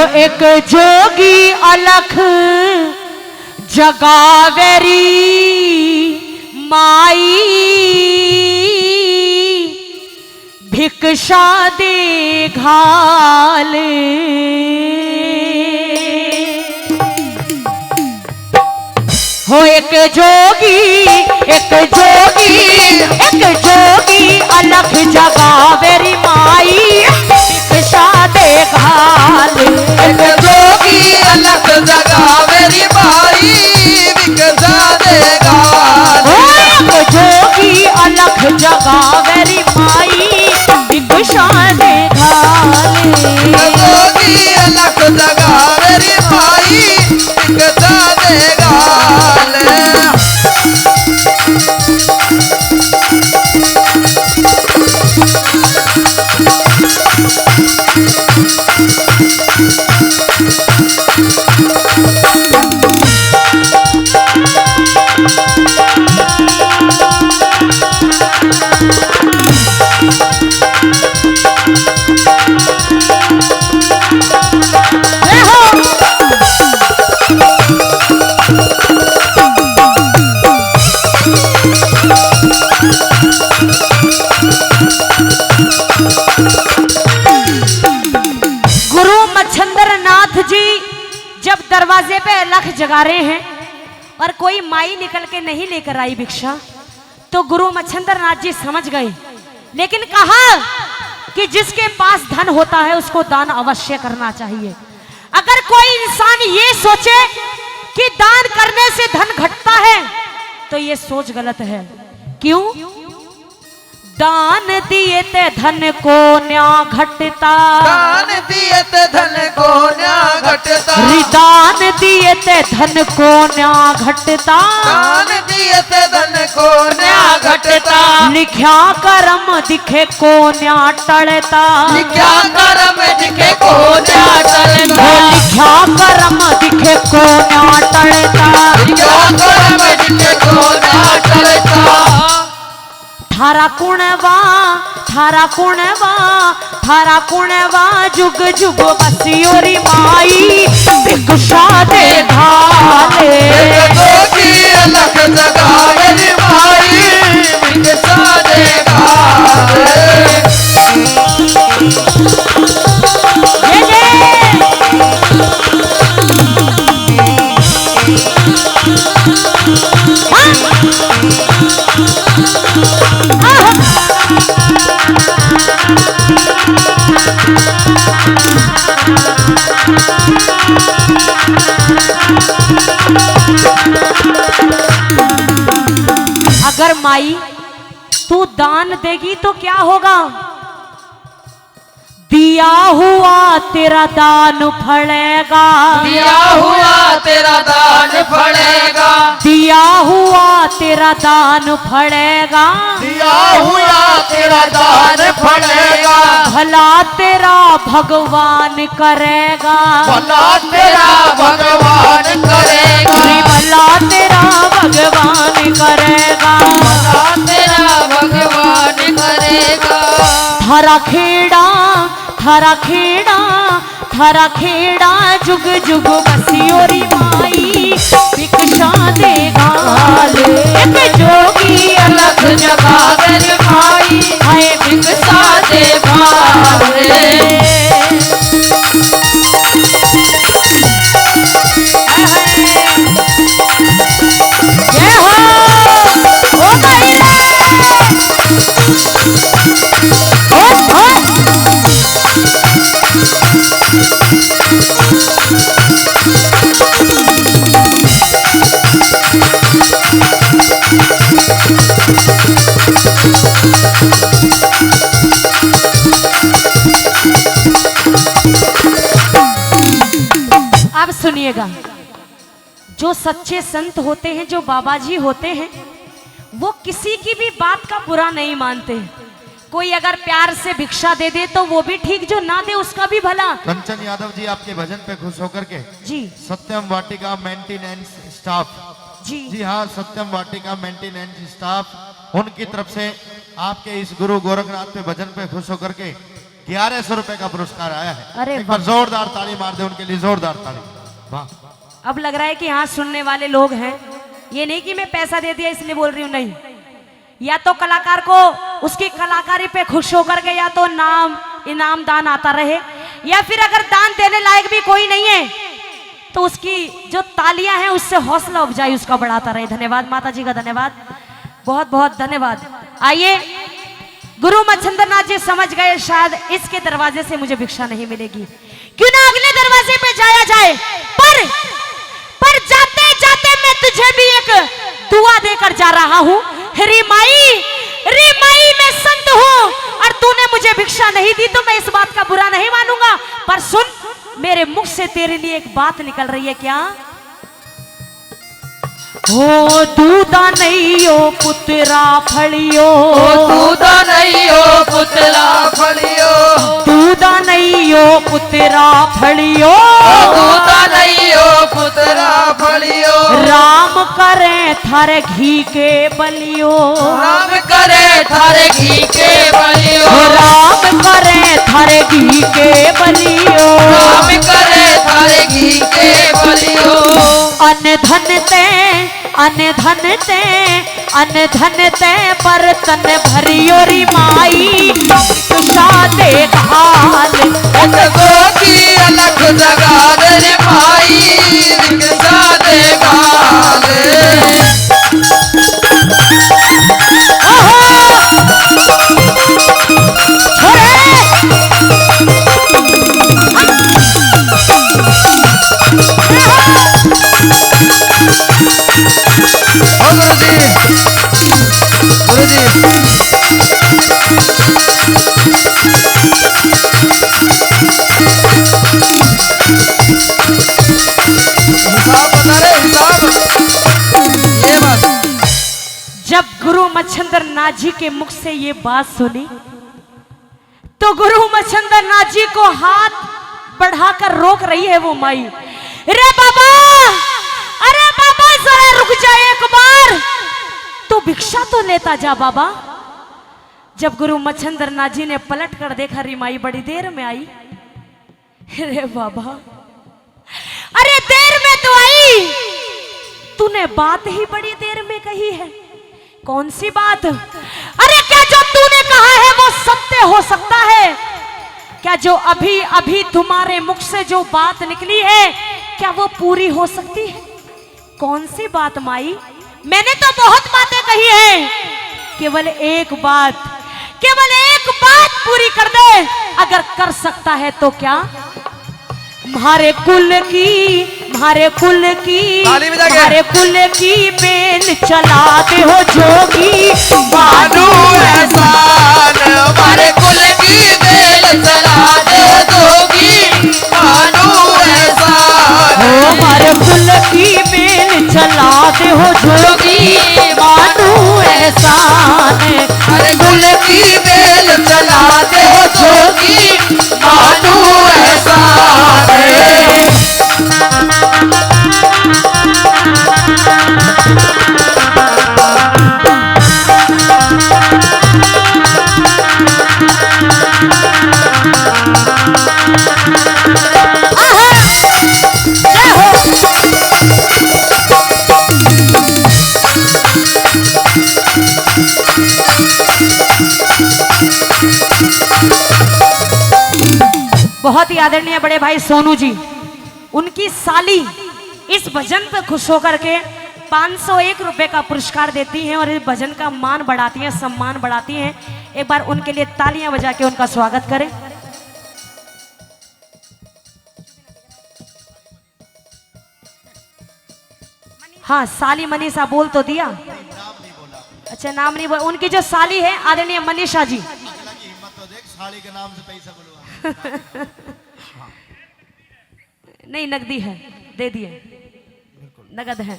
एक जोगी अलख जगावेरी माई भिक्षा दे घाल। हो एक जोगी अलख जगावेरी माई भिक्षा दे घाल। एक जोगी अलख जगावेरी माई भिक्षा दे घाल। एक जोगी अलख जगावेरी माई भिक्षा दे घाल। जोगी अलख जगावेरी माई भिक्षा दे घाल। जब दरवाजे पे अलख जगा रहे हैं और कोई माई निकल के नहीं लेकर आई भिक्षा, तो गुरु मच्छंदर नाथ जी समझ गए, लेकिन कहा कि जिसके पास धन होता है उसको दान अवश्य करना चाहिए। अगर कोई इंसान ये सोचे कि दान करने से धन घटता है तो ये सोच गलत है। क्यों? दान दिए ते धन को न्या घटता, दान दिए ते धन को न्या घटता, दान दिए ते धन को न्या घटता, दान दिए ते धन को न्या घटता। लिख्या कर्म दिखे को न्या टलता, लिख्या कर्म दिखे को न्या टलता, लिख्या कर्म दिखे को न्या टलता, लिख्या कर्म दिखे को न्या टलता। थारा कुणवा थारा कुणवा थारा कुणवा जुग जुग बसियोरी माई भिक्षा दे घाल। एक जोगी अलख जगावेरी माई भिक्षा दे घाल। अगर माई तू दान देगी तो क्या होगा? दिया हुआ तेरा दान फलेगा, दिया हुआ तेरा दान फलेगा, दिया हुआ तेरा दान फलेगा, दिया हुआ तेरा दान फलेगा। भला तेरा भगवान करेगा, भला तेरा भगवान करेगा, भला तेरा भगवान करेगा, भला तेरा भगवान करेगा। थारा खेड़ा थारा खेड़ा थारा खेड़ा जुग जुग बसियोरी माई भिक्षा दे घाल। एक जोगी अलख जगावेरी माई हाय भिक्षा दे घाल। जय हो ओ माई अब सुनिएगा, जो सच्चे संत होते हैं, जो बाबा जी होते हैं, वो किसी की भी बात का बुरा नहीं मानते। कोई अगर प्यार से भिक्षा दे दे तो वो भी ठीक, जो ना दे उसका भी भला। कंचन यादव जी आपके भजन पे खुश होकर के जी सत्यम वाटिका मेंटेनेंस स्टाफ, जी हाँ सत्यम वाटिका मेंटेनेंस स्टाफ, उनकी तरफ से आपके इस गुरु गोरखनाथ पे भजन पे खुश होकर के 1100 रुपए का पुरस्कार आया है। अरे एक बार जोरदार ताली मार दे उनके लिए, जोरदार ताली। वाह। अब लग रहा है कि हाँ सुनने वाले लोग हैं, ये नहीं कि मैं पैसा दे दिया इसलिए बोल रही हूँ, नहीं। या तो कलाकार को उसकी कलाकारी पे खुश होकर के या तो नाम इनाम दान आता रहे, या फिर अगर दान देने लायक भी कोई नहीं है तो उसकी जो तालियां हैं उससे हौसला अफजाई उसका बढ़ाता रहे। धन्यवाद माता जी का, धन्यवाद, बहुत बहुत धन्यवाद। आइए, गुरु मच्छिंद्र नाथ जी समझ गए शायद इसके दरवाजे से मुझे भिक्षा नहीं मिलेगी, क्यों ना अगले दरवाजे पे जाया जाए। पर जाते जाते मैं तुझे भी एक दुआ देकर जा रहा हूँ। रे माई मैं संत हूँ और तूने मुझे भिक्षा नहीं दी तो मैं इस बात का बुरा नहीं मानूंगा, पर सुन, मेरे मुख से तेरे लिए एक बात निकल रही है। क्या? हो दूधा नहीं हो पुत्रा फलियो, दूधा नहीं हो पुतला फलियो, दूधा नहीं हो पुत्रा फलियो, दूधा नहीं हो पुतला फलियो, राम करे थारे घी के बलियो, राम करे थारे घी के बलियो, राम करे थारे घी के बलियो, राम करे थारे घी के बलियो, अन धन ते बर्तन भरियो री माई, तुषा दे घाल गोकी अलग जगा दे भाई, रिक्शा दे गाल। जब गुरु मच्छिंद्र नाथ जी के मुख से ये बात सुनी तो गुरु मच्छिंद्र नाथ जी को हाथ बढ़ाकर रोक रही है वो माई। अरे बाबा जरा रुक जा एक बार, तू भिक्षा तो लेता जा बाबा। जब गुरु मच्छिंद्र नाथ जी ने पलट कर देखा, री माई बड़ी देर में आई। अरे बाबा, अरे देर में तो आई, तूने बात ही बड़ी देर में कही है। कौन सी बात? अरे क्या जो तूने कहा है वो सत्य हो सकता है? क्या जो अभी अभी तुम्हारे मुख से जो बात निकली है क्या वो पूरी हो सकती है? कौन सी बात माई? मैंने तो बहुत बातें कही हैं, केवल एक बात पूरी कर दे। अगर कर सकता है तो क्या? म्हारे कुल की बेल चला दे हो जोगी, मानू एहसान, हमारे कुल की बेल चला दे जोगी, मानू एहसान, हमारे कुल की बेल चला दे हो जोगी, मानू एहसान, हमारे कुल की बेल चला दे जोगी, मानू एहसान। बहुत ही आदरणीय बड़े भाई सोनू जी, उनकी साली इस भजन पर खुश होकर के 501 रुपए का पुरस्कार देती हैं और इस भजन का मान बढ़ाती हैं, सम्मान बढ़ाती हैं। एक बार उनके लिए तालियां बजा के उनका स्वागत करें। हाँ, साली मनीषा बोल तो दिया। अच्छा, नाम नहीं बोला। उनकी जो साली है आदरणीय मनीषा जी। हिम्मत तो देख, साली के नाम से पैसा बुलवा। नहीं, नकदी है, दे दिए, नगद है।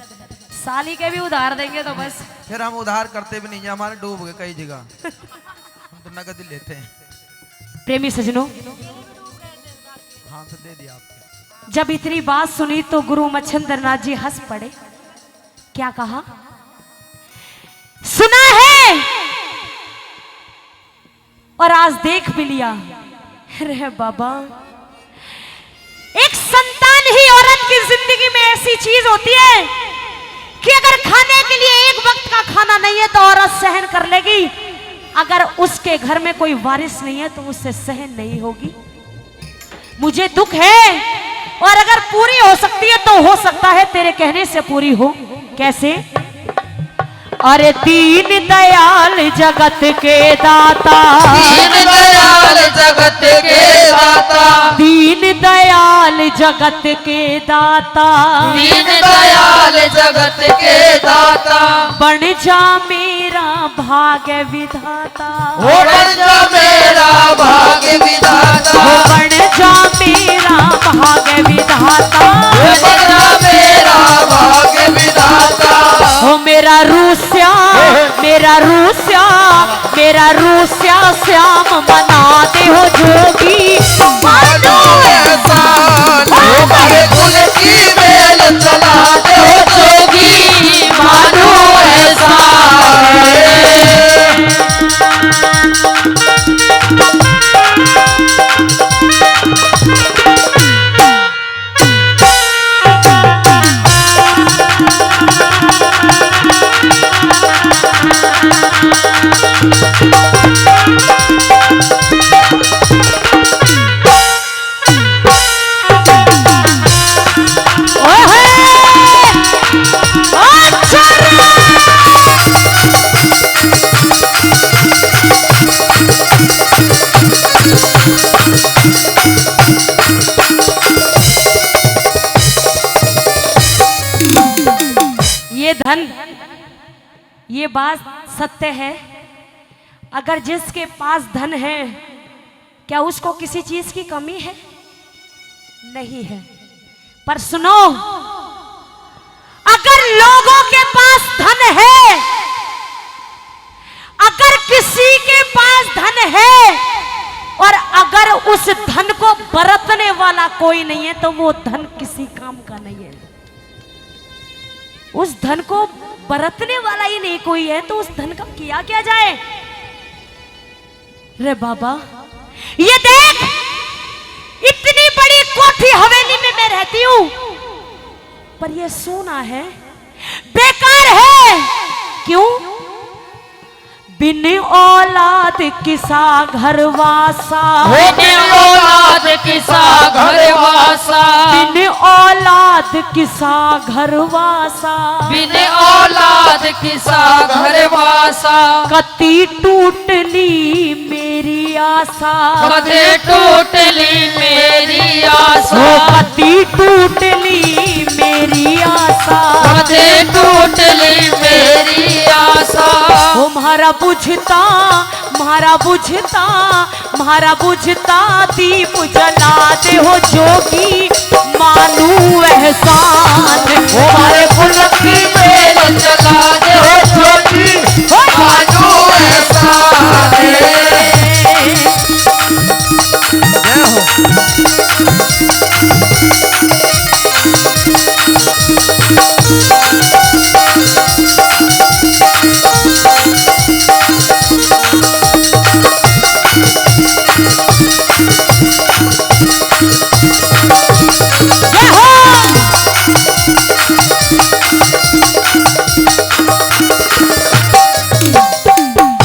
साली के भी उधार देंगे तो बस। फिर हम उधार करते भी नहीं, हमारे डूब गए कई जगह, हम तो नगद ही लेते हैं। प्रेमी सजनों, हाँ तो दे दिया आपने। जब इतनी बात सुनी तो गुरु मच्छिंद्र नाथ जी हंस पड़े। क्या कहा? सुना है और आज देख भी लिया। अरे बाबा, एक संतान ही औरत की जिंदगी में ऐसी चीज होती है कि अगर खाने के लिए एक वक्त का खाना नहीं है तो औरत सहन कर लेगी, अगर उसके घर में कोई वारिस नहीं है तो उससे सहन नहीं होगी। मुझे दुख है, और अगर पूरी हो सकती है तो हो सकता है तेरे कहने से पूरी हो। कैसे? अरे दीन दयाल जगत के दाता, दीन दयाल जगत के दाता, दीन दयाल जगत के दाता, दीन दयाल जगत के दाता, बन जा मेरा भाग्य विधाता, हो बन जा मेरा भाग्य विधाता, हो बन जा मेरा भाग्य विधाता, हो बन जा मेरा भाग्य विधाता, हो मेरा रूसिया, मेरा रूसिया, मेरा रूसिया श्याम बना दे हो जोगी, मानो एहसान, हमारे कुल की मेल चला दे हो जोगी, मानो एहसान। ये धन, ये बात सत्य है, अगर जिसके पास धन है क्या उसको किसी चीज की कमी है? नहीं है। पर सुनो, अगर लोगों के पास धन है, अगर किसी के पास धन है और अगर उस धन को बरतने वाला कोई नहीं है तो वो धन किसी काम का नहीं है। उस धन को बरतने वाला ही नहीं कोई है तो उस धन का किया क्या जाए? रे बाबा, ये देख, इतनी बड़ी कोठी हवेली में मैं रहती हूं पर ये सोना है, बेकार है। क्यों? बिन औलाद किसा घर वासा, बिन औलाद किसा घर वासा, बिन औलाद किसा घर वासा, बिन औलाद किसा घर वासा, कति टूटली मेरी आशा, कदे टूटली मेरी आशा, कति टूटली मेरी आशा, कदे टूटली मेरी आशा। ओ म्हारा बुझता, म्हारा बुझता, म्हारा बुझता दीप जला दे हो जोगी, मानू एहसान हमारे पुलक की मेल चला दे हो जोगी, मानो एहसान। जय हो। जय हो।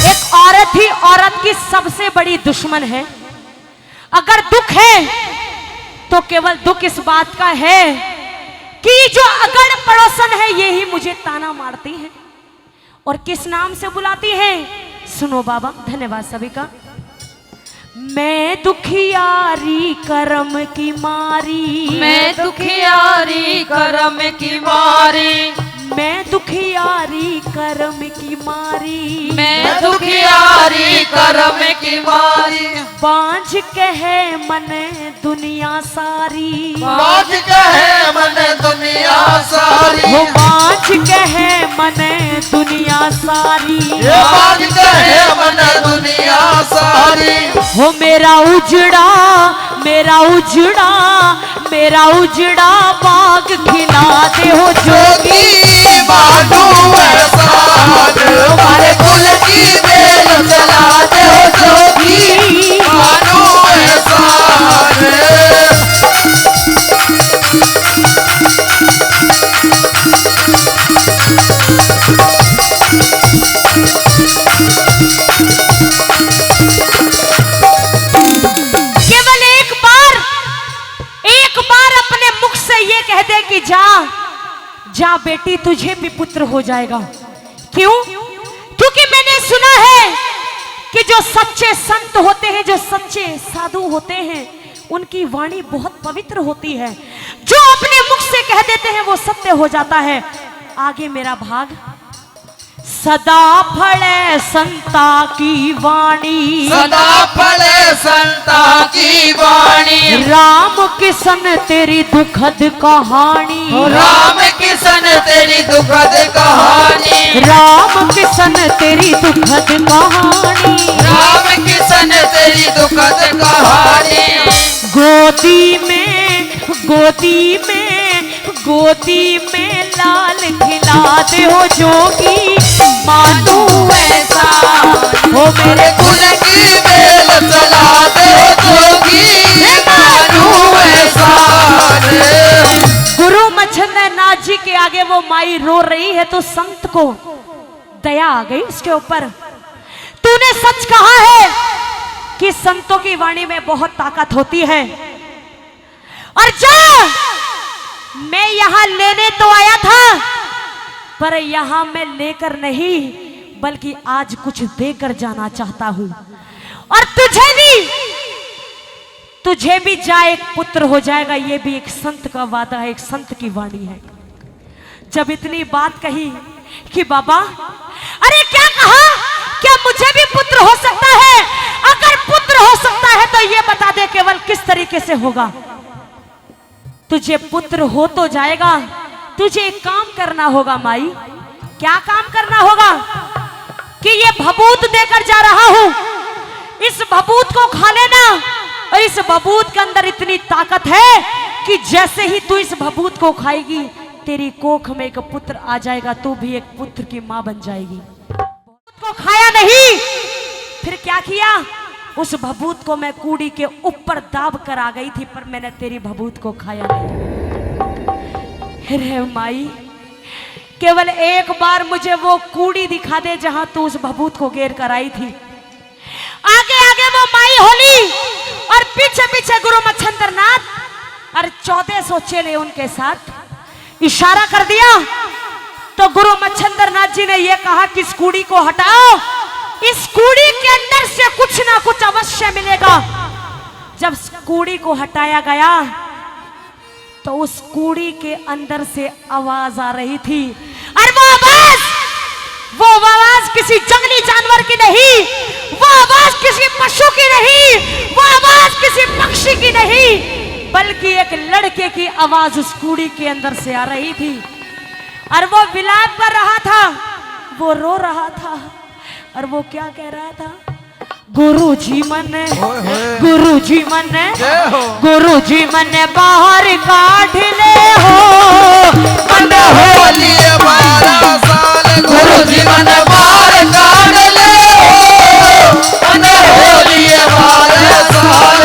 एक औरत ही औरत की सबसे बड़ी दुश्मन है। अगर दुख है तो केवल दुख इस बात का है कि जो अगड़ पड़ोसन है ये ही मुझे ताना मारती है और किस नाम से बुलाती है। सुनो बाबा, धन्यवाद सभी का। मैं दुखियारी करम की मारी, मैं दुखियारी करम की मारी, मैं दुखियारी करम की मारी, मैं दुखियारी करम की मारी, बांझ कहे मन दुनिया सारी, बाज कहे मन दुनिया सारी, वो बांझ कहे मन दुनिया सारी, ये बाज कहे मन दुनिया सारी। हो मेरा उजड़ा, मेरा उजड़ा, मेरा उजड़ा बाग खिला दे हो जोगी, मानो एहसान हमारे कुल की मेल चला दे हो जोगी, मानो एहसान। केवल एक बार अपने मुख से ये कह दे कि जा जा बेटी, तुझे भी पुत्र हो जाएगा। क्यों? क्योंकि मैंने सुना है कि जो सच्चे संत होते हैं, जो सच्चे साधु होते हैं, उनकी वाणी बहुत पवित्र होती है। जो अपने मुख से कह देते हैं वो सत्य हो जाता है। आगे मेरा भाग। सदा फले संता की वाणी, सदा फले संता की वाणी, राम किशन तेरी दुखद कहानी, राम किशन तेरी दुखद कहानी, राम किशन तेरी दुखद कहानी, राम किशन तेरी दुखद कहानी। गोदी में गोदी में गोदी में लाल खिला दे हो जोगी, मानू ऐसा हो मेरे कुल की बेल चला दे जोगी, मानू ऐसा। गुरु मच्छंदर नाथ जी के आगे वो माई रो रही है तो संत को दया आ गई उसके ऊपर। तूने सच कहा है कि संतों की वाणी में बहुत ताकत होती है, और जा, मैं यहां लेने तो आया था, पर यहां मैं लेकर नहीं बल्कि आज कुछ देकर जाना चाहता हूं। और तुझे भी जा एक पुत्र हो जाएगा। ये भी एक संत का वादा है, एक संत की वाणी है। जब इतनी बात कही कि बाबा, अरे क्या कहा, क्या मुझे भी पुत्र हो सकता है? अगर पुत्र हो सकता है तो ये बता दे केवल किस तरीके से होगा। तुझे पुत्र हो तो जाएगा, तुझे एक काम करना होगा माई। क्या काम करना होगा? कि ये भभूत देकर जा रहा हूं, इस भभूत को खा लेना, और इस भभूत के अंदर इतनी ताकत है कि जैसे ही तू इस भभूत को खाएगी तेरी कोख में एक पुत्र आ जाएगा, तू भी एक पुत्र की मां बन जाएगी। भभूत को खाया नहीं, फिर क्या किया? उस भभूत को मैं कूड़ी के ऊपर दाब कर आ गई थी, पर मैंने तेरी भभूत को खाया नहीं। रे माई, केवल एक बार मुझे वो कूड़ी दिखा दे जहां तू उस भभूत को घेर कर आई थी। आगे आगे वो माई होली और पीछे पीछे गुरु मच्छंदर नाथ और 1400 चेले उनके साथ। इशारा कर दिया तो गुरु मच्छंदर नाथ जी ने यह कहा कि इस कूड़ी को हटाओ, इस कूड़ी के अंदर से कुछ ना कुछ अवश्य मिलेगा। जब कूड़ी को हटाया गया तो उस कूड़ी के अंदर से आवाज आ रही थी, और वो आवाज किसी जंगली जानवर की नहीं, वो आवाज किसी पशु की नहीं, वो आवाज किसी पक्षी की नहीं, बल्कि एक लड़के की आवाज उस कूड़ी के अंदर से आ रही थी। और वो विलाप कर रहा था, वो रो रहा था, और वो क्या कह रहा था? गुरुजी मन बाहर काट ले हो, मन होली 12 साल, गुरुजी मन बाहर काट ले हो, मन होली 12 साल।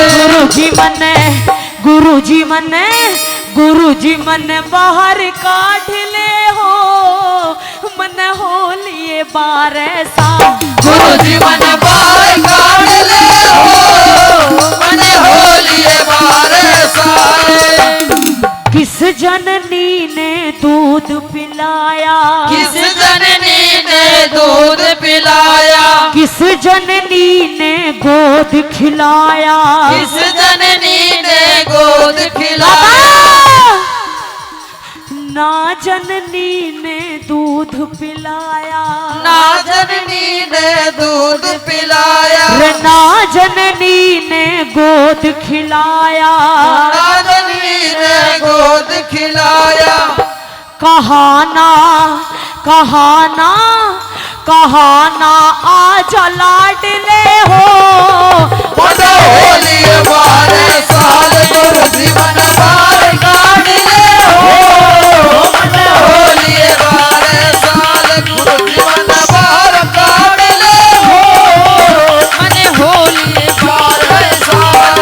गुरुजी मन बाहर काट ले हो, मन होली 12 साल। गुरुजी मन बाहर काट ले हो, मन होली 12 साल। किस जननी ने दूध पिलाया, किस जननी ने दूध पिलाया, किस जननी ने गोद खिलाया, किस जननी ने गोद खिलाया। ना जननी ने दूध पिलाया, ना जननी ने दूध पिलाया, ना जननी ने गोद खिलाया, ना जननी ने गोद खिलाया। कहाना आज लाडले हो, मन होली 12 साल, गुरुजी मन बाहर काट ले हो, मन होली 12 साल, गुरुजी मन बाहर काट ले हो, मन होली 12 साल।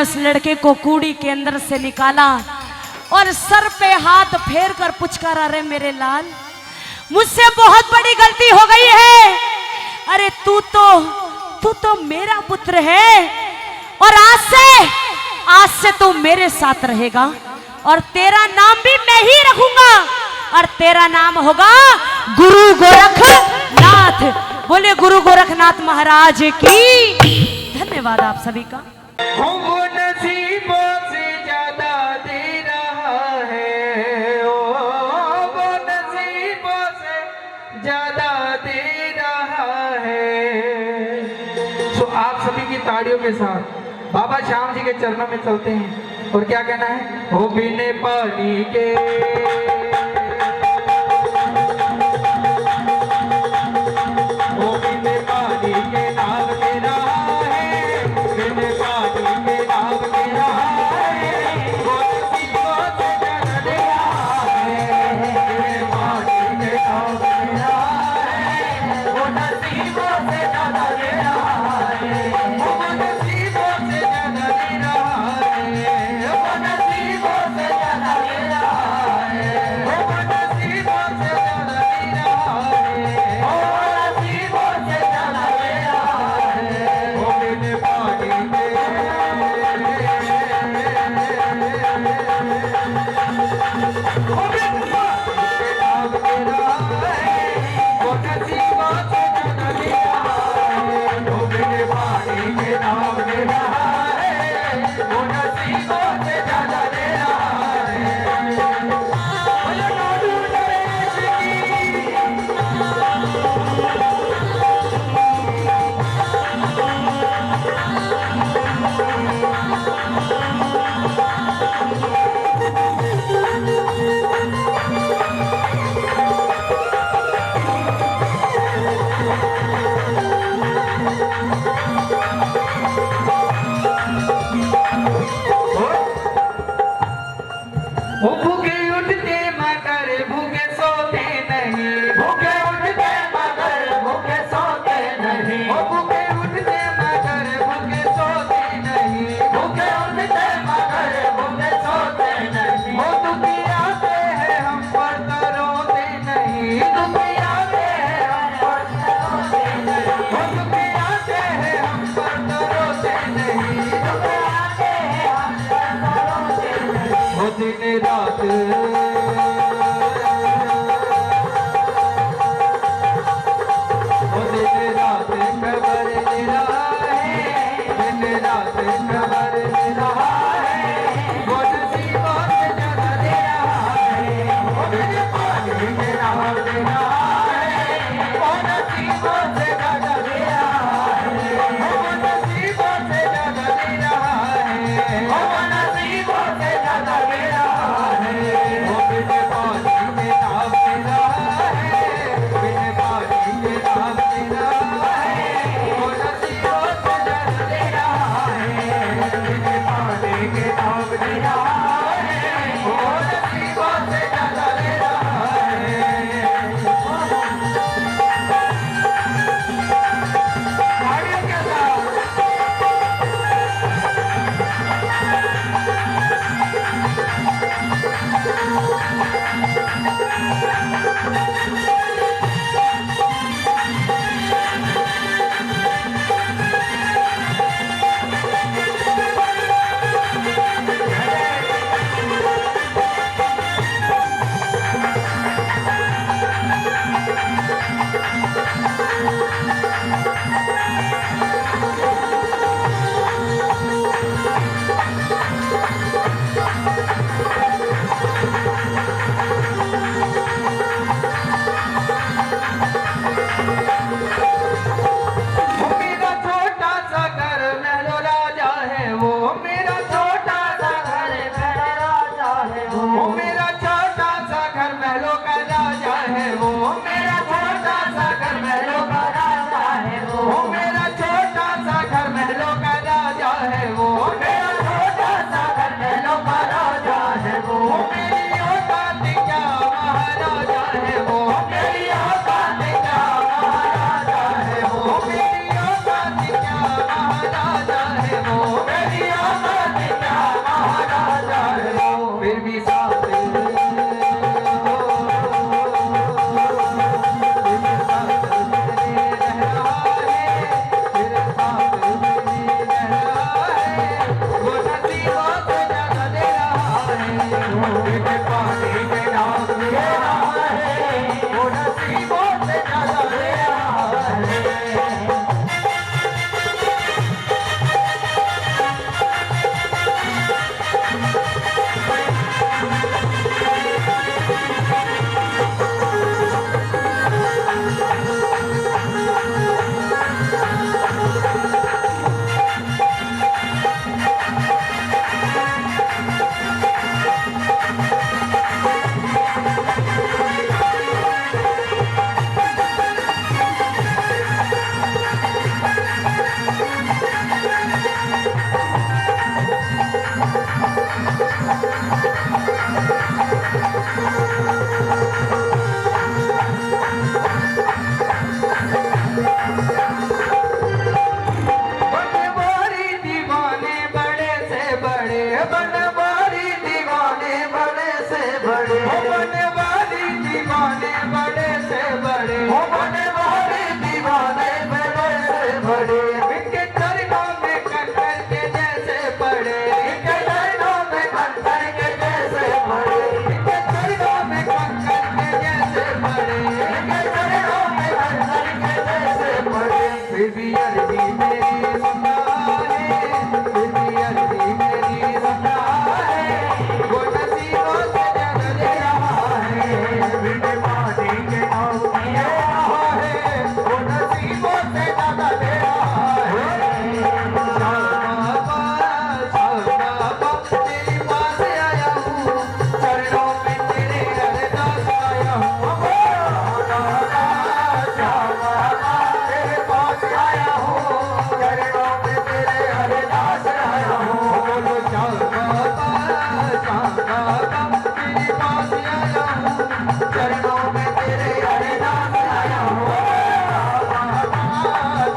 उस लड़के को कूड़ी के अंदर से निकाला और सर पे हाथ फेर कर पुचकारा, अरे मेरे लाल, मुझसे बहुत बड़ी गलती हो गई है। अरे तू तो मेरा पुत्र है और आज से तू मेरे साथ रहेगा और तेरा नाम भी मैं ही रखूंगा और तेरा नाम होगा गुरु गोरखनाथ। बोले गुरु गोरखनाथ महाराज की। धन्यवाद आप सभी का। वो नसीबों से ज्यादा दे रहा है, वो नसीबों से ज्यादा दे रहा है। तो आप सभी की ताड़ियों के साथ बाबा श्याम जी के चरणों में चलते हैं और क्या कहना है, हो बिने पानी के, वो बिने पानी के नाव के रहा है, बिने पानी के नाव के रहा है, वो नसीबों से ज्यादा दे रहा है, बिने पानी के नाव के रहा है, वो नसीबों से ज्यादा दे रहा है, वो नसीबों से ज्यादा दे रहा है, वो नसीबों से ज्यादा दे रहा है, वो नसीबों से ज्यादा दे रहा है, वो नसीबों से ज्यादा दे रहा है, वो बिन पानी के, वो बिन पानी के नाव के रहा है, वो नसीबों से ज्यादा दे रहा है, वो बिन पानी के नाव के रहा है, वो नसीबों से ज्यादा दे रहा है। बोलो नाडू नरेश की, वो भूखे उठते मगर भूखे सोते नहीं, भूखे उठते मगर भूखे सोते नहीं, वो भूखे उठते मगर भूखे सोते नहीं, भूखे उठते मगर भूखे सोते नहीं, वो दुखी आते हैं हम पर तो रोते नहीं, दुखी आते हैं हम पर तो रोते नहीं, वो दुखी आते हैं हम पर तो रोते नहीं, दुखी आते हैं हम पर तो रोते नहीं, वो दिन रात, वो दिन रात खबर ले रहा है, दिन रात खबर ले रहा है, वो नसीबों से ज्यादा दे रहा है, वो बिन पानी के नाव दे रहा है, वो नसीबों से ज्यादा दे रहा है, वो नसीबों से ज्यादा दे रहा है, वो नसीबों से ज्यादा दे रहा है, वो बिन पानी के नाव दे रहा है, बिन पानी के नाव दे रहा है, वो नसीबों से ज्यादा दे रहा है, बिन पानी के नाव दे रहा है, वो नसीबों से ज्यादा दे रहा है। तालियों के साथ बनवारी दीवाने बड़े से बड़े, बनवारी दीवाने बड़े से बड़े, बनवारी दीवाने बड़े से बड़े, इनके चरणों में कंकर के जैसे पड़े, इनके चरणों में कंकर के जैसे पड़े, इनके चरणों में कंकर के जैसे पड़े, इनके चरणों में कंकर के जैसे पड़े। फिर भी अर्जी मेरी सुना है, फिर भी अर्जी मेरी सुना है, वो नसीबों से जग दे रहा है, बिन पानी के नाव किया है, वो नसीबों से जग दे रहा है। शाबाबा तेरे पास आया हूँ, चरणों में तेरे अरदास आया हूँ। शाबाबा तेरे पास आया हूँ, चरणों में तेरे अरदास आया हूँ। बोलो शाबाबा शाबाबा तेरे पास आया हूँ, चरणों में तेरे अरदास आया हूँ।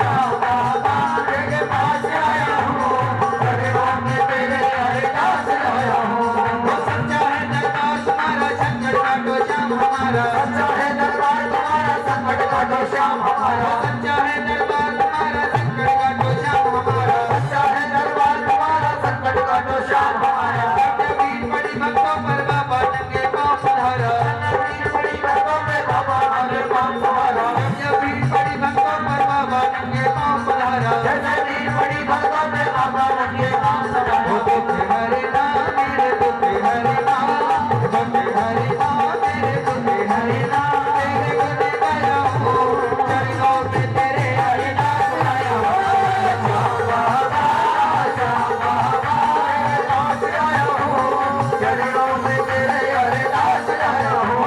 शाबाबा तेरे पास आया हूँ, चरणों में तेरे अरदास आया हूँ। वो सच्चा है दरबार तुम्हारा, संकट काटो श्याम हमारा, सच्चा है दरबार तुम्हारा, संकट काटो श्याम हमारा, सच्चा है दरबार तुम्हारा, संकट काटो श्याम हमारा, सच्चा है दरबार तुम्हारा, संकट काटो श्याम हमारा। बीच पड़ी भक्तों पर बाबा नंगे पाँव पधारा, बीच पड़ी भक्तों पर बाबा नंगे पाँव पधारा, बीच पड़ी भक्तों पर बाबा नंगे पाँव पधारा, बीच पड़ी भक्तों पर बाबा नंगे पाँव पधारा। दुख हरे नाम मेरे दुख हरे नाम, दुख हरे नाम मेरे दुख हरे नाम, तेरे गुण गाया हूँ, चरणों में तेरे अरदास आया हूँ। शाबाबा शाबाबा तेरे पास आया हूँ, चरणों में तेरे अरदास आया हूँ।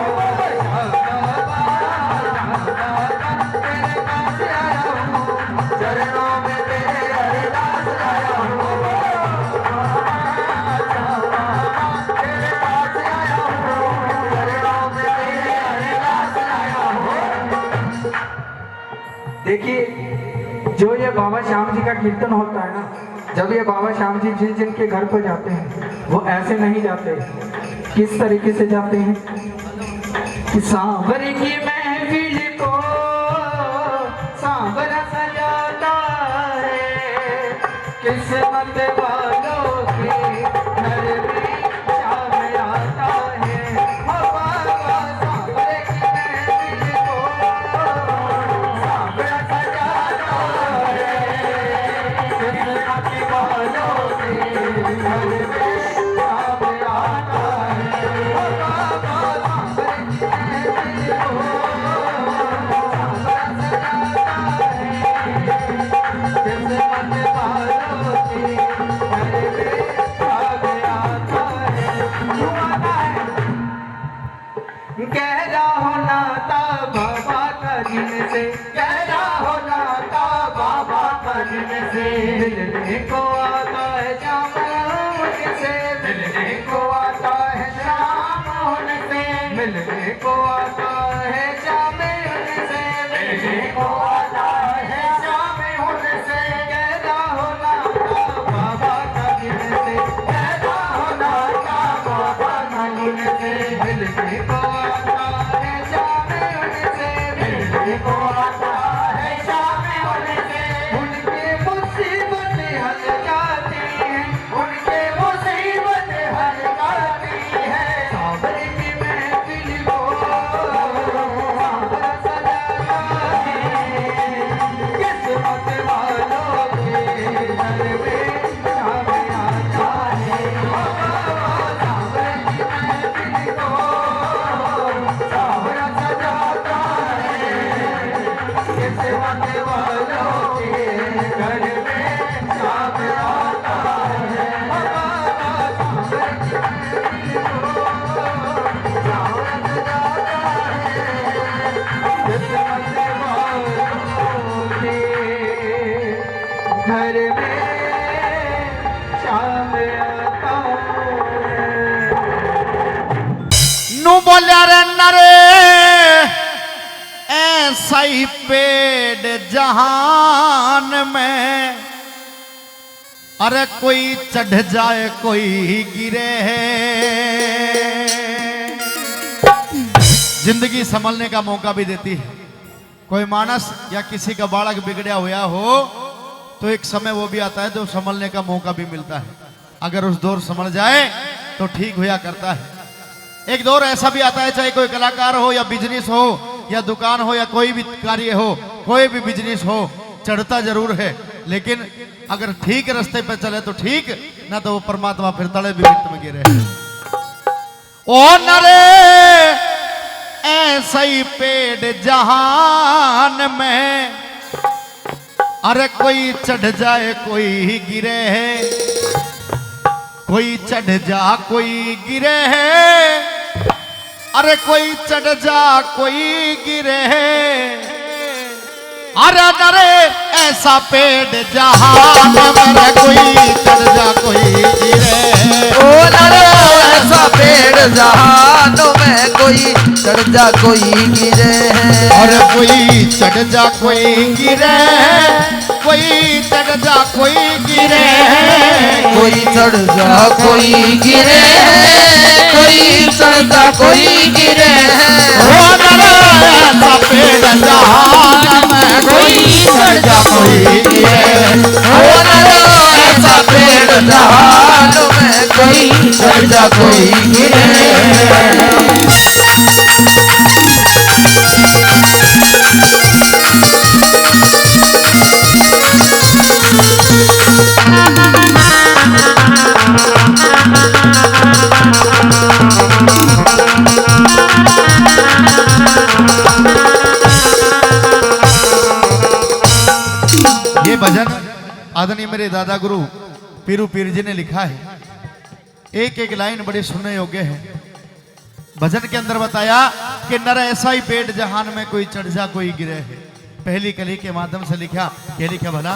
शाबाबा शाबाबा तेरे पास आया हूँ, चरणों में तेरे अरदास आया हूँ। तेरे पास आया हूँ, चरणों में तेरे अरदास आया हूँ। देखिए, जो ये बाबा श्याम जी का कीर्तन होता है ना, जब ये बाबा श्याम जी जिन जिनके घर पर जाते हैं, वो ऐसे नहीं जाते। किस तरीके से जाते हैं कि सांबर की महफिल को सांबरा सजाता है, किस्मत वालों की घर में शाम आता है। ओ बाबा सांबर की महफिल को सांबरा सजाता है, किस्मत वालों की घर में शाम आता है। ओ बाबा सांबर की महफिल को सांबरा सजाता है, किस्मत वालों की घर में शाम आता है। क्यों आता है? गहरा हो नाता बाबा का जिनसे, गहरा हो नाता बाबा का जिनसे, मिलने को आता है श्याम उनसे, मिलने को आता है श्याम उनसे, मिलने को आता है श्याम उनसे, मिलने को आता है श्याम उनसे। गहरा हो नाता बाबा का जिनसे, गहरा हो नाता बाबा का जिनसे, मिलने को आता है श्याम उनसे, मिलने को आता है श्याम उनसे। उनके मुसीबतें हल जाती हैं, उनके मुसीबतें हल जाती हैं। सांबर की महफिल को सांबरा सजाता है, किस्मत वालों के घर में शाम आता है। सांबर की महफिल को सांबरा सजाता है, किस्मत वालों के घर में शाम आता है। सांबर की महफिल को सांबरा सजाता है, किस्मत वालों के घर में शाम आता है। नू बोलिया रे नरे ऐसा ही पेड़ जहान में, अरे कोई चढ़ जाए कोई गिरे है। जिंदगी संभलने का मौका भी देती है। कोई मानस या किसी का बालक बिगड़ा हुआ हो तो एक समय वो भी आता है जो संभलने का मौका भी मिलता है। अगर उस दौर संभल जाए तो ठीक हुआ करता है। एक दौर ऐसा भी आता है, चाहे कोई कलाकार हो या बिजनेस हो या दुकान हो या कोई भी कार्य हो, कोई भी बिजनेस हो, चढ़ता जरूर है, लेकिन अगर ठीक रास्ते पे चले तो ठीक, ना तो वो परमात्मा फिर तले भी मिट्ट में गिरे। ओ नरे ऐसा ही पेड़ जहान में, अरे कोई चढ़ जाए कोई गिरे है, कोई चढ़ जा कोई गिरे है, अरे कोई चढ़ जा कोई गिरे है। अरे नरे ऐसा पेड़ जहान में कोई चढ़ जा कोई गिरे। ओ नरे ऐसा पेड़ जहानों में कोई चढ़ जा कोई गिरे। और कोई चढ़ जा कोई गिरे, कोई चढ़ जा कोई गिरे, कोई चढ़ जा कोई गिरे, कोई चढ़ जा कोई गिरे। ओ नरे ऐसा पेड़ जहान में कोई चढ़ जा कोई गिरे। ओ नरे ऐसा पेड़ जहानों में कोई चढ़ जा कोई गिरे। ये भजन आदरणीय मेरे दादा गुरु पीरू पीर जी ने लिखा है। एक एक लाइन बड़ी सुनने योग्य है। भजन के अंदर बताया कि नर ऐसा ही पेड़ जहान में कोई चढ़ जा कोई गिरे है। पहली कली के माध्यम से लिखा, क्या लिखा भला?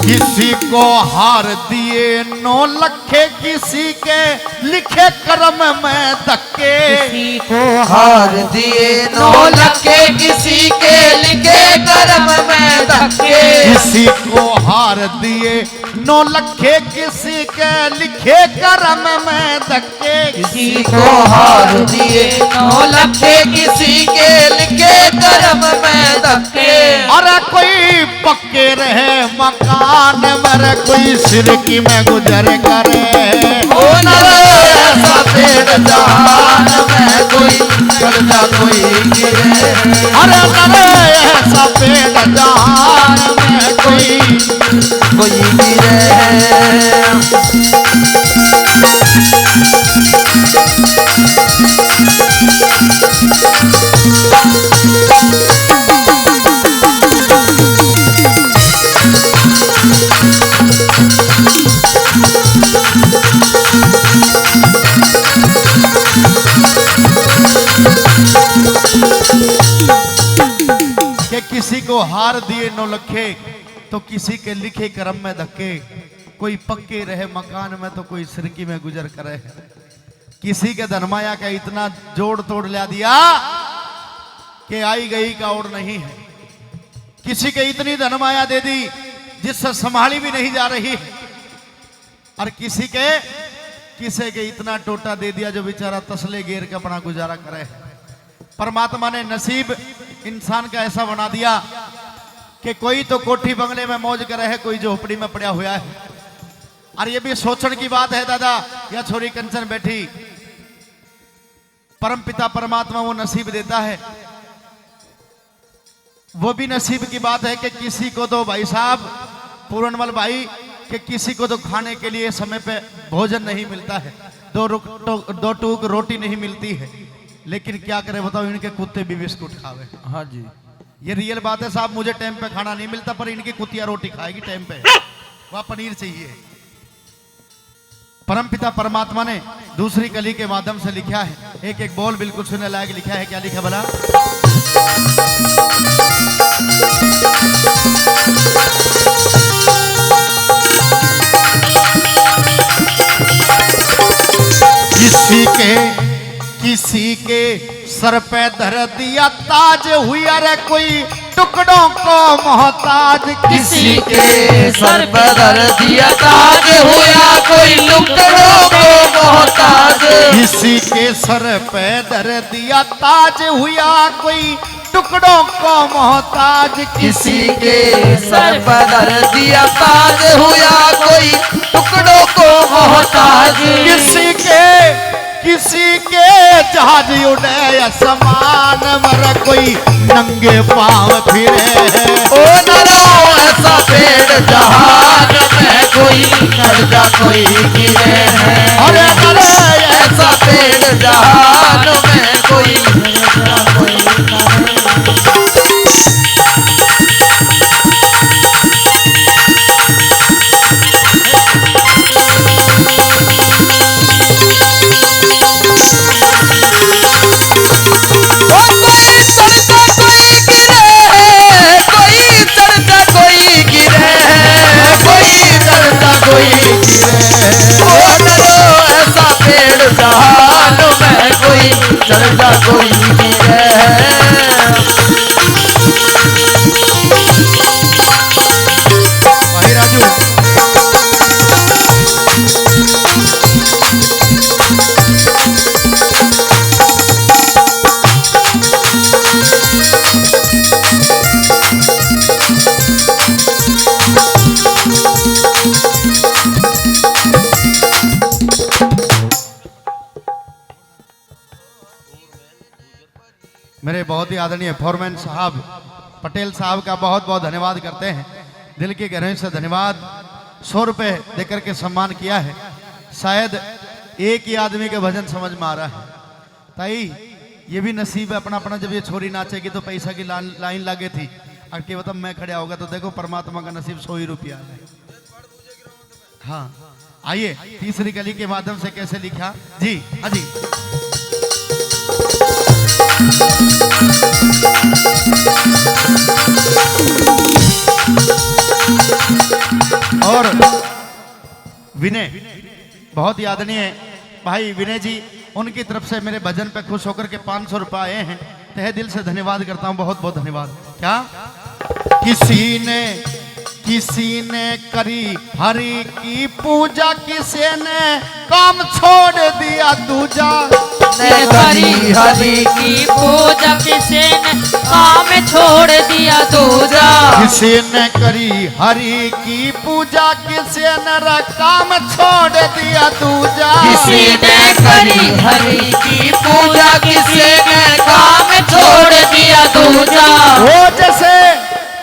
किसी को हार दिए 9 लखे, किसी के लिखे कर्म में धक्के। किसी को हार दिए 9 लखे, किसी के लिखे कर्म में धक्के। किसी को हार दिए 9 लखे, किसी के लिखे कर्म में धक्के। किसी को हार दिए 9 लखे, किसी के लिखे कर्म में धक्के। अरे कोई पक्के रहे मकान मरे, कोई सिरकी में गुजर करे। ओ नरे ऐसा पेड़ जहान में कोई चढ़ जा कोई गिरे। अरे नरे ऐसा पेड़ जहान में कोई गिरे। कि किसी को हार दिए 9 लखे, तो किसी के लिखे कर्म में धक्के। कोई पक्के रहे मकान में तो कोई सिरकी में गुजर करे। किसी के धनमाया का इतना जोड़ तोड़ ला दिया कि आई गई का और नहीं है। किसी के इतनी धनमाया दे दी जिससे संभाली भी नहीं जा रही, और किसी के इतना टोटा दे दिया जो बेचारा तसले घेर के अपना गुजारा करे। परमात्मा ने नसीब इंसान का ऐसा बना दिया कि कोई तो कोठी बंगले में मौज करे है, कोई झोपड़ी में पड़ा हुआ है। और ये भी सोचने की बात है दादा या छोरी कंचन बैठी, परम पिता परमात्मा वो नसीब देता है। वो भी नसीब की बात है कि किसी को तो भाई साहब पूरनमल भाई कि किसी को तो खाने के लिए समय पे भोजन नहीं मिलता है, दो टूक रोटी नहीं मिलती है। लेकिन क्या करे बताओ, इनके कुत्ते भी बिस्कुट खावे। हाँ जी, ये रियल बात है साहब। मुझे टाइम पे खाना नहीं मिलता पर इनकी कुतिया रोटी खाएगी टाइम पे, वह पनीर चाहिए। परमपिता परमात्मा ने दूसरी कली के माध्यम से लिखा है, एक एक बोल बिल्कुल सुनने लायक लिखा है। क्या लिखा भला? किसी के सर पे धर दिया ताज हुआ रे कोई टुकड़ों को मोहताज। किसी के सर पर धर दिया ताज हुआ कोई टुकड़ों को मोहताज। किसी के सर पे धर दिया ताज हुआ कोई टुकड़ों को मोहताज। किसी के सर पर धर दिया ताज हुआ कोई टुकड़ों को मोहताज। किसी के जहाज उड़े समान मर कोई नंगे पांव फिरे। ओ नरो ऐसा पेड़ जहान में कोई कर्जा कोई गिरे है। अरे अरे ऐसा पेड़ जहान में कोई कर्जा कोई चलता कोई भाई राजू मेरे बहुत ही आदरणीय फोरमैन साहब पटेल साहब का बहुत बहुत धन्यवाद करते हैं। दिल के गहराई से धन्यवाद। 100 रुपये देकर के सम्मान किया है। शायद एक ही आदमी के भजन समझ में आ रहा है। ताई ये भी नसीब है अपना अपना। जब ये छोरी नाचेगी तो पैसा की लाइन लगे थी और के मतलब मैं खड़ा होगा तो देखो परमात्मा का नसीब 100 ही रुपया है। हाँ आइए तीसरी कली के माध्यम से कैसे लिखा जी। हाँ जी और विनय बहुत ही आदरणीय भाई विनय जी उनकी तरफ से मेरे भजन पे खुश होकर के 500 रुपये आए हैं। तहे दिल से धन्यवाद करता हूं। बहुत बहुत धन्यवाद। क्या किसी ने करी हरि की पूजा किसी ने काम छोड़ दिया दूजा। करी हरि की पूजा किसी ने काम छोड़ दिया दूजा। किसी ने करी हरि की पूजा किसी ने काम छोड़ दिया दूजा। किसी ने करी हरि की पूजा किसी ने काम छोड़ दिया दूजा। वो जैसे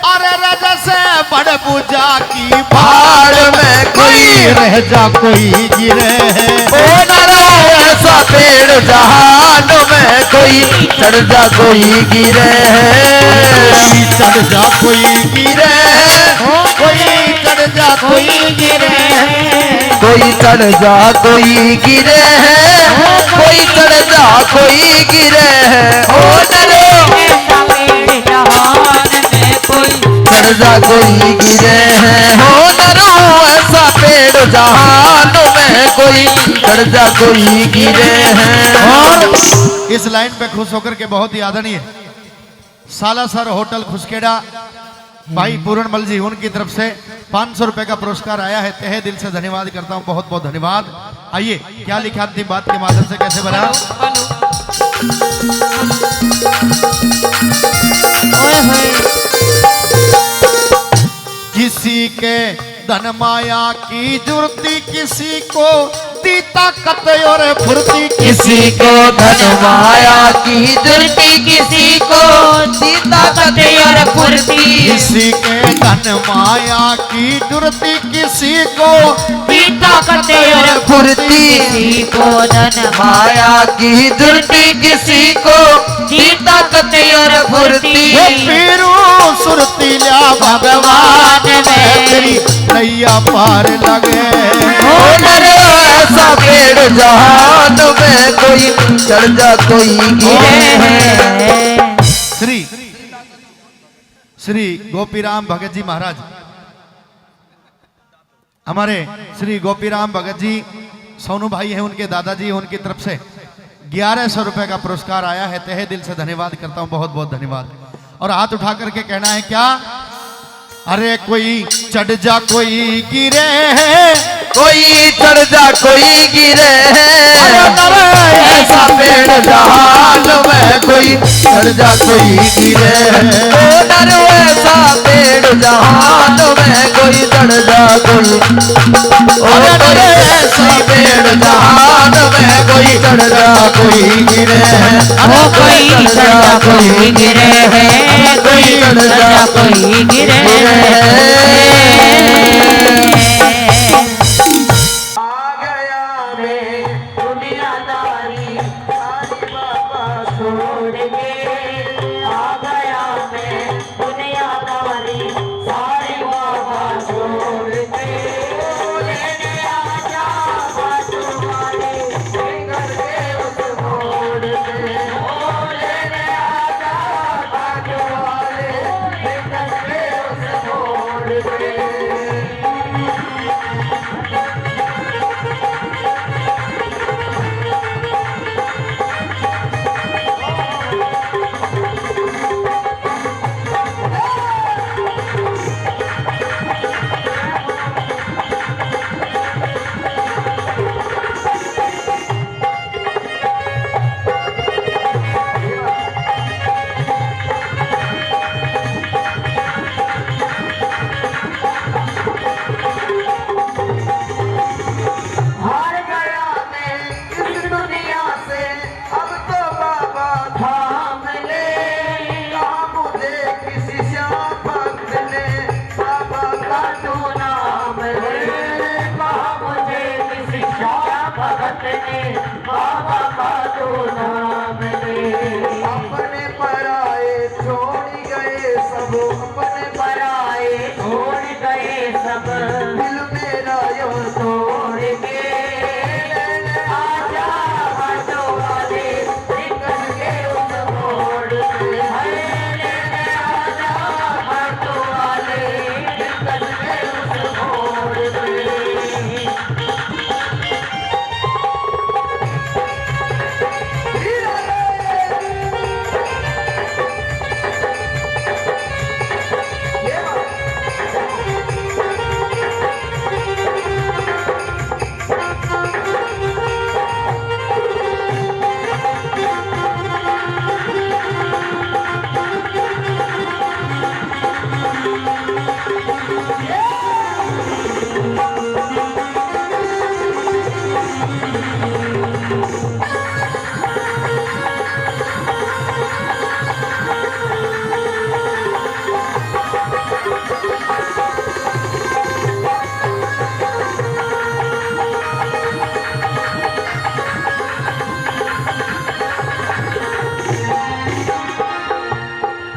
अरे जैसे बड़ पूजा की भाड़ में कोई रह जा कोई गिरे है। ओ नरो ऐसा पेड़ जहान में कोई चढ़ जा कोई गिरे है। चढ़ जा कोई गिरे है। कोई चढ़ जा कोई गिरे है। कोई चढ़ जा कोई गिरे है। कोई चढ़ जा कोई गिरे है। ओ नरो चढ़ जा कोई गिरे है। हो नरो ऐसा पेड़ जहान में कोई चढ़ जा कोई गिरे है। और इस लाइन पे खुश होकर के बहुत ही आदरणीय सालासर होटल खुशखेड़ा भाई पूरणमल जी उनकी तरफ से 500 रुपए का पुरस्कार आया है। तहे दिल से धन्यवाद करता हूं। बहुत बहुत धन्यवाद। आइए क्या लिखा थी बात के माध्यम से कैसे बना। किसी के धन माया की जुर्ती किसी को दी ताकत और फुर्ती। किसी को धन माया की दुर्ती किसी को दी ताकत और फुर्ती। किसी के धन माया की जुर्ती किसी को दी ताकत और फुर्ती। किसी को धन माया की दुर्ती किसी को दी ताकत और फुर्ती। पीरू सुरती लिया भगवान में तेरी नैया पार लगे। हो नरो ऐसा पेड़ जहान में कोई चढ़ जा कोई गिरे है। श्री गोपीराम भगत जी महाराज हमारे श्री गोपीराम भगत जी सोनू भाई हैं उनके दादाजी उनकी तरफ से 1100 रुपए का पुरस्कार आया है। तहे दिल से धन्यवाद करता हूं, बहुत बहुत धन्यवाद। और हाथ उठा करके कहना है क्या, अरे कोई चढ़ जा कोई गिरे है, कोई चढ़ जा कोई गिरे ऐसा पेड़ जहान में, कोई चढ़ जा कोई गिरे डरो ऐसा पेड़ जहान में, कोई चढ़ जा कोई ऐसा पेड़ जहान में, कोई चढ़ जा कोई गिरे कोई चढ़ जा कोई गिरे है, कोई चढ़ जा कोई गिरे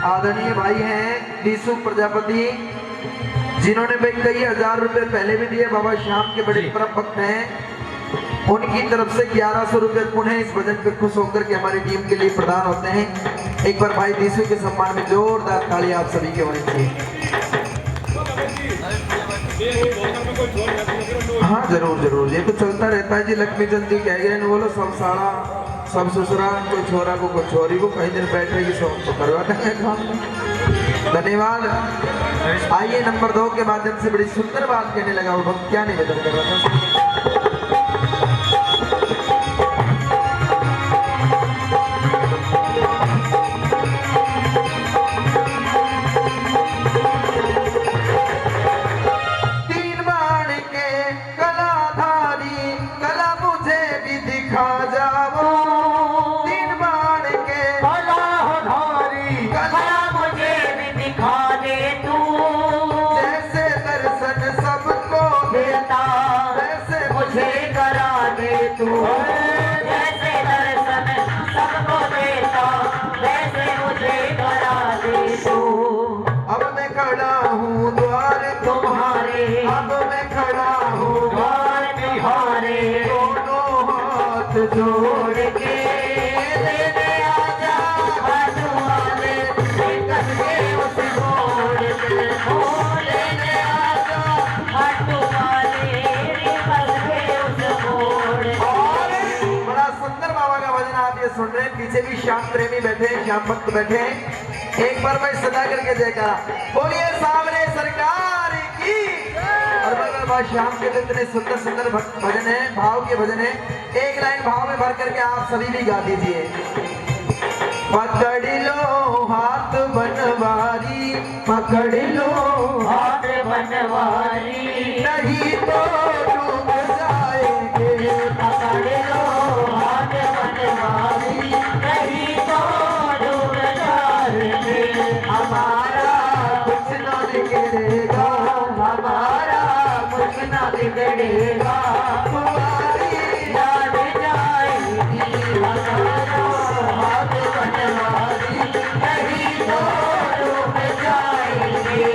आदरणीय भाई हैं दीसू प्रजापति, जिन्होंने भाई कई हजार रुपए पहले भी दिए, बाबा श्याम के बड़े परम भक्त हैं। उनकी तरफ से 1100 रुपए पुनः इस भजन पे खुश होकर के हमारी टीम के लिए प्रदान होते हैं। एक बार भाई दीसू के सम्मान में जोरदार ताली आप सभी के होनी चाहिए। हाँ जरूर जरूर, ये तो चलता रहता है जी। लक्ष्मी चंद जी कह गए बोलो सब साड़ा सब ससुरा, कोई छोरा को कोई छोरी को, कहीं दिन बैठेगी सब तो करवा देंगे काम। धन्यवाद। आइए नंबर 2 के माध्यम से बड़ी सुंदर बात कहने लगा वो भक्त, क्या निवेदन कर रहा था। जोड़ के लेने आजा भगवाने, कसके उस मोड़ पे लेने आजा भगवाने, कसके उस मोड़। बड़ा सुंदर बाबा का भजन आ सुन रहे हैं, पीछे भी श्याम प्रेमी बैठे हैं, श्याम भक्त बैठे हैं। एक बार मैं सदा करके जयकारा बोलिए सामने सरकार की। और बाबा श्याम के तो इतने सुंदर सुंदर भजन है, भाव के भजन है। एक लाइन भाव में भर करके आप सभी भी गा दीजिए। पकड़ लो हाथ बनवारी, पकड़ लो हाथ बनवारी, नहीं तो डूब जाएंगे। पकड़ लो हाथ बनवारी, नहीं तो डूब जाएंगे। हमारा कुछ ना बिगड़ेगा, हमारा कुछ ना बिगड़ेगा, तुम्हारी याद जाएगी। पकड़ लो हाथ बनवारी, नहीं तो डूब जाएंगे।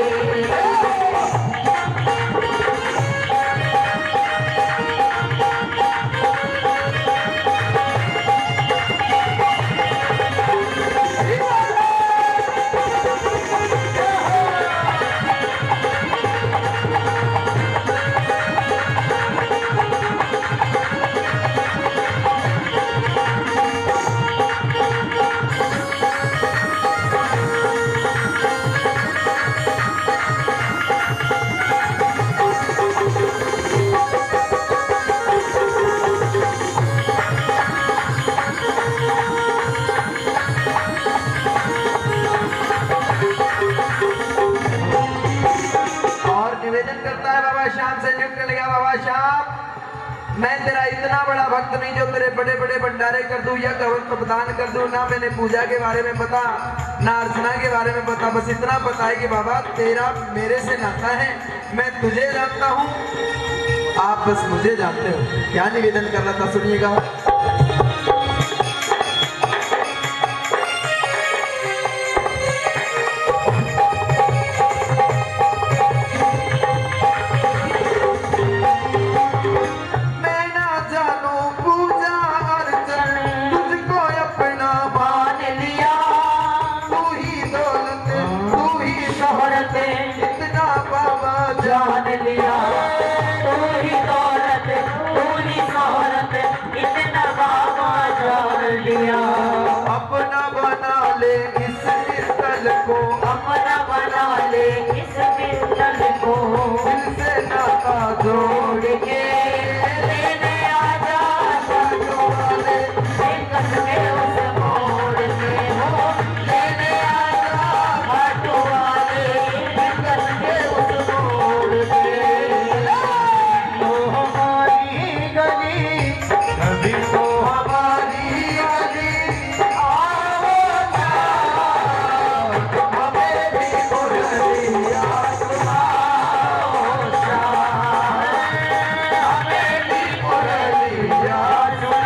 और निवेदन करता है बाबा श्याम से, नियुक्त लगा बाबा श्याम, मैं तेरा इतना बड़ा भक्त नहीं जो तेरे बड़े बड़े भंडारे कर दूं या कवच प्रदान कर दूं। ना मैंने पूजा के बारे में पता, ना अर्चना के बारे में पता, बस इतना पता है कि बाबा तेरा मेरे से नाता है, मैं तुझे जानता हूँ, आप बस मुझे जानते हो। क्या निवेदन कर रहा था सुनिएगा। मैं ना जानूं पूजा अर्चन, तुझको अपना मान लिया। तू ही दौलत, तू ही शोहरत, इतना बाबा जान लिया। तू ही दौलत, तू ही शोहरत, इतना बाबा जान लिया। अपना बना ले इस स्थल को, अपना बना ले इस मित्तल को, दिल से नाता जोड़ के लेने आजा जो वाले संकट में उस मोड़ के हो। लेने आजा घाटों वाले संकट में उस मोड़ के। तो हमारी गली, कभी तो हमारी गली आओ ना, हमें भी मुरली आसमां हमें भी मुरली आसमां।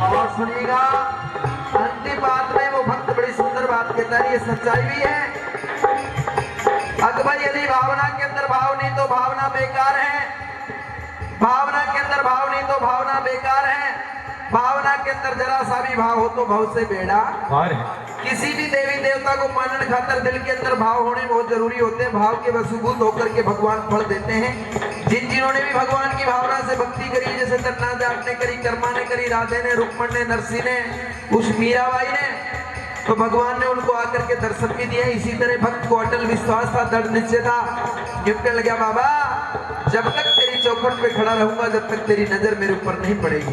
और सुनिएगा, अंतिम बात में वो भक्त बड़ी सुंदर बात कहता है, ये सच्चाई भी है। अकबर यदि भावना के अंदर भाव नहीं तो भावना बेकार है, भावना के अंदर भाव नहीं तो भावना बेकार है, भावना के अंदर जरा सा भी भाव हो तो भाव से बेड़ा पार है। किसी भी देवी देवता को मानने खातर दिल के अंदर भाव होने बहुत जरूरी होते हैं। भाव के वसूभूत होकर के भगवान फल देते हैं। जिन्होंने भी भगवान की भावना से भक्ति करी, जैसे तन्ना जाट ने करी, कर्मा ने करी, राधे ने, रुक्मण ने, नरसी ने, उस मीराबाई ने, तो भगवान ने उनको आकर के दर्शन भी दिया। इसी तरह भक्त को अटल विश्वास था, दृढ़ निश्चय था। निपटने लगा, बाबा जब तक तेरी चौखट पे खड़ा रहूंगा, जब तक तेरी नजर मेरे ऊपर नहीं पड़ेगी।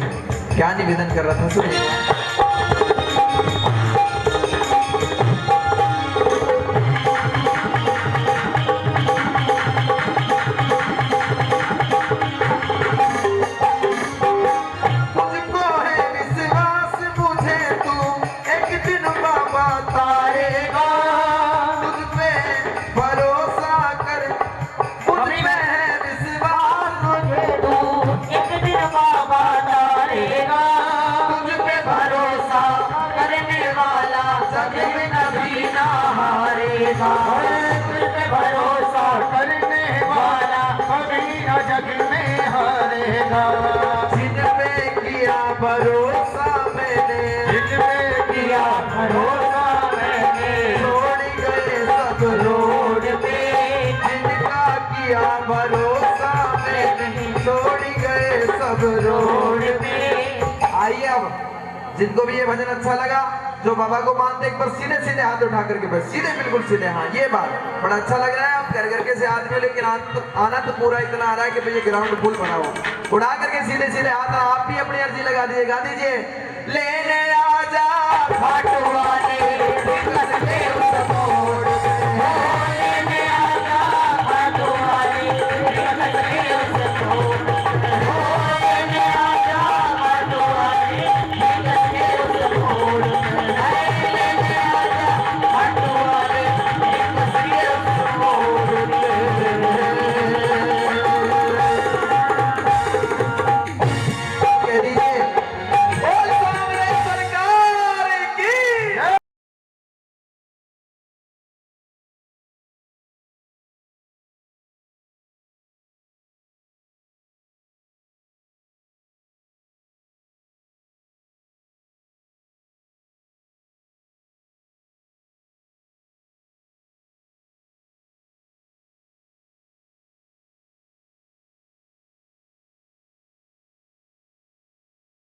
क्या निवेदन कर रहा था सुनिए। रहेगा। तुझ पे भरोसा करने वाला कभी न जग में हारेगा। जिन पे किया भरोसा मैंने, जिन पे किया भरोसा मैंने, छोड़ गए सब रोड पे। जिनका किया भरोसा मैंने, छोड़ गए सब रोड पे। आइए अब जिनको भी ये भजन अच्छा लगा, जो बाबा को मानते, एक बार सीधे सीधे हाथ उठा करके, बस सीधे बिल्कुल सीधे। हाँ, ये बात बड़ा अच्छा लग रहा है। आप घर घर के से आदमी, लेकिन आनंद पूरा इतना आ रहा है कि भैया ग्राउंड फुल बना हो। उठा करके सीधे सीधे हाथ, आप भी अपनी अर्जी लगा दीजिए, गा दीजिए। लेने आजा खाटू